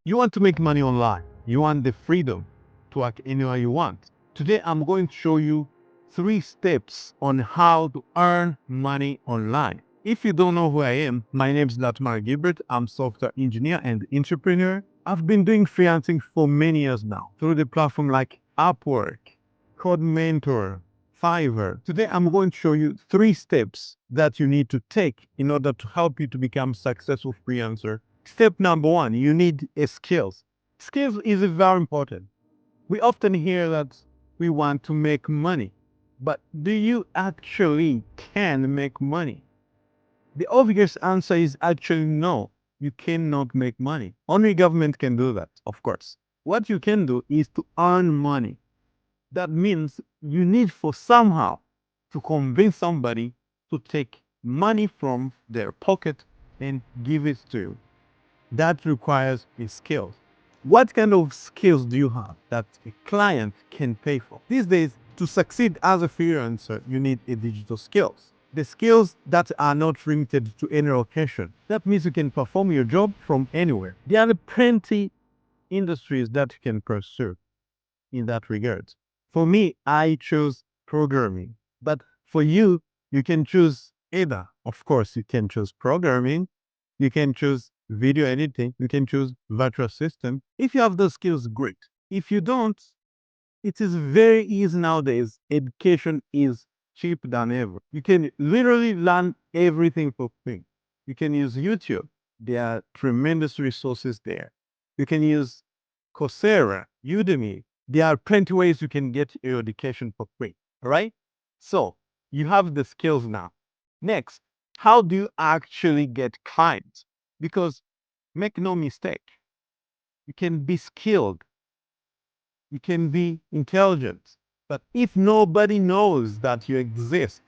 You want to make money online. You want the freedom to work anywhere you want. Today, I'm going to show you 3 steps on how to earn money online. If you don't know who I am, my name is Latmar Gilbert. I'm software engineer and entrepreneur. I've been doing freelancing for many years now through the platform like Upwork, Code Mentor, Fiverr. Today, I'm going to show you 3 steps that you need to take in order to help you to become a successful freelancer. Step number 1, you need a skills. Skills is very important. We often hear that we want to make money, but do you actually can make money? The obvious answer is actually no. You cannot make money. Only government can do that, of course. What you can do is to earn money. That means you need for somehow to convince somebody to take money from their pocket and give it to you. That requires a skill. What kind of skills do you have that a client can pay for? These days, to succeed as a freelancer, you need a digital skills. The skills that are not limited to any location. That means you can perform your job from anywhere. There are plenty industries that you can pursue in that regard. For me, I chose programming, but for you, you can choose either. Of course, you can choose programming, you can choose video editing, you can choose virtual assistant. If you have those skills, great. If you don't, it is very easy nowadays. Education is cheap than ever. You can literally learn everything for free. You can use YouTube. There are tremendous resources there. You can use Coursera, Udemy. There are plenty ways you can get your education for free. All right? So you have the skills now. Next, how do you actually get clients? Because make no mistake, you can be skilled, you can be intelligent, but if nobody knows that you exist,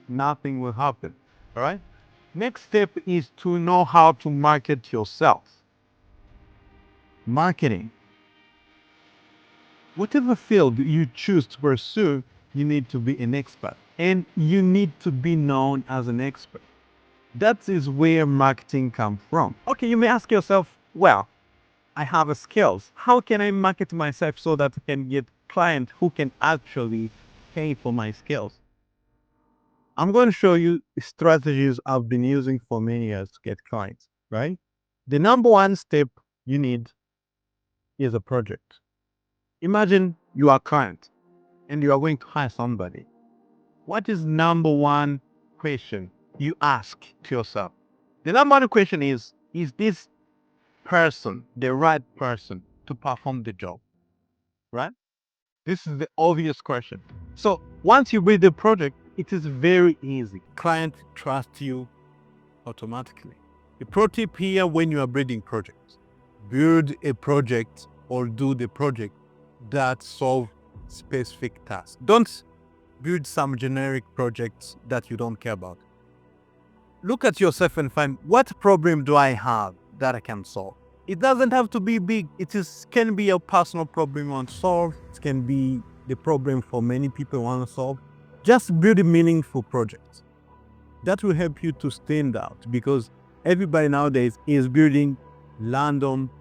nothing will happen. All right? Next step is to know how to market yourself. Marketing. Whatever field you choose to pursue, you need to be an expert and you need to be known as an expert. That is where marketing comes from. Okay, you may ask yourself, well, I have a skills. How can I market myself so that I can get clients who can actually pay for my skills? I'm going to show you strategies I've been using for many years to get clients, right? The number one step you need is a project. Imagine you are a client and you are going to hire somebody. What is number one question you ask to yourself? The number one question is this person the right person to perform the job? Right? This is the obvious question. So once you build the project, it is very easy. Client trusts you automatically. The pro tip here when you are building projects, build a project or do the project that solve specific tasks. Don't build some generic projects that you don't care about. Look at yourself and find what problem do I have that I can solve. It doesn't have to be big. Can be a personal problem you want to solve. It can be the problem for many people want to solve. Just build a meaningful project. That will help you to stand out because everybody nowadays is building random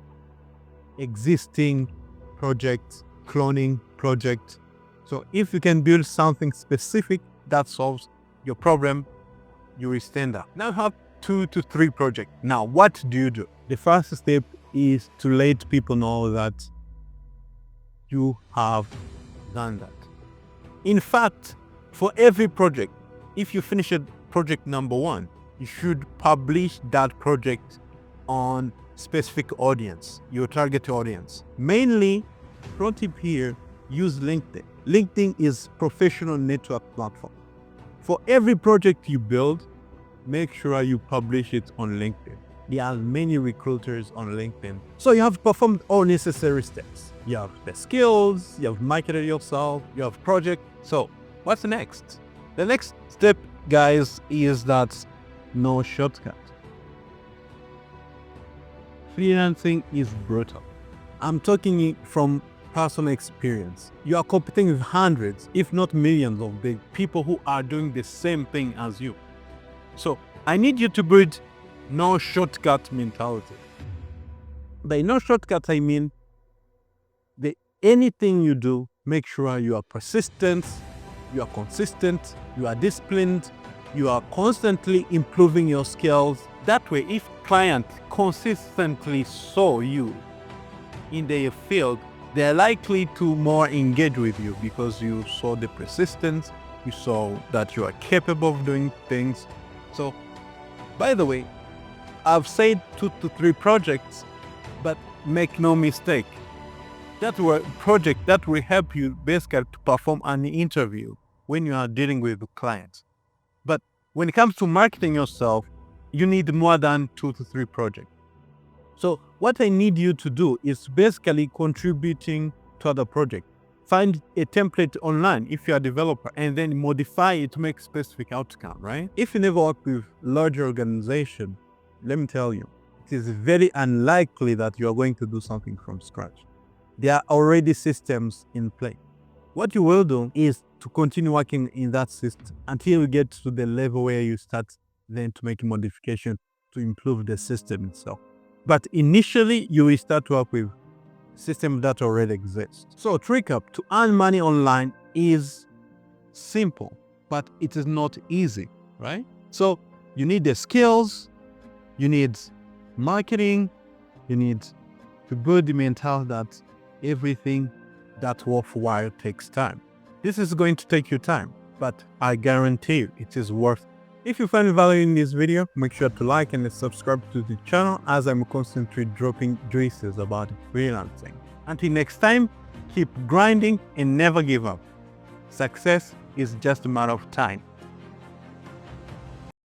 existing projects, cloning projects. So if you can build something specific that solves your problem, you will stand out. Now you have 2 to 3 projects. Now, what do you do? The first step is to let people know that you have done that. In fact, for every project, if you finish project number 1, you should publish that project on specific audience, your target audience. Mainly, pro tip here, use LinkedIn. LinkedIn is professional network platform. For every project you build, make sure you publish it on LinkedIn. There are many recruiters on LinkedIn. So you have performed all necessary steps. You have the skills, you have marketed yourself, you have project. So what's next? The next step, guys, is that no shortcut. Freelancing is brutal. I'm talking from personal experience. You are competing with hundreds, if not millions of the people who are doing the same thing as you. So I need you to build no shortcut mentality. By no shortcuts, I mean anything you do, make sure you are persistent, you are consistent, you are disciplined, you are constantly improving your skills. That way, if clients consistently saw you in their field, they're likely to more engage with you because you saw the persistence, you saw that you are capable of doing things. So, by the way, I've said 2 to 3 projects, but make no mistake, that project that will help you basically to perform an interview when you are dealing with clients. But when it comes to marketing yourself, you need more than 2 to 3 projects. So what I need you to do is basically contributing to other projects. Find a template online if you're a developer and then modify it to make specific outcome, right? If you never work with larger organization, let me tell you, it is very unlikely that you are going to do something from scratch. There are already systems in place. What you will do is to continue working in that system until you get to the level where you start then to make modification to improve the system itself. But initially, you will start to work with systems that already exist. So to recap, to earn money online is simple, but it is not easy, right? So you need the skills, you need marketing, you need to build the mentality that everything that's worthwhile takes time. This is going to take you time, but I guarantee you it is worth it. If you find value in this video, make sure to like and subscribe to the channel as I'm constantly dropping juices about freelancing. Until next time, keep grinding and never give up. Success is just a matter of time.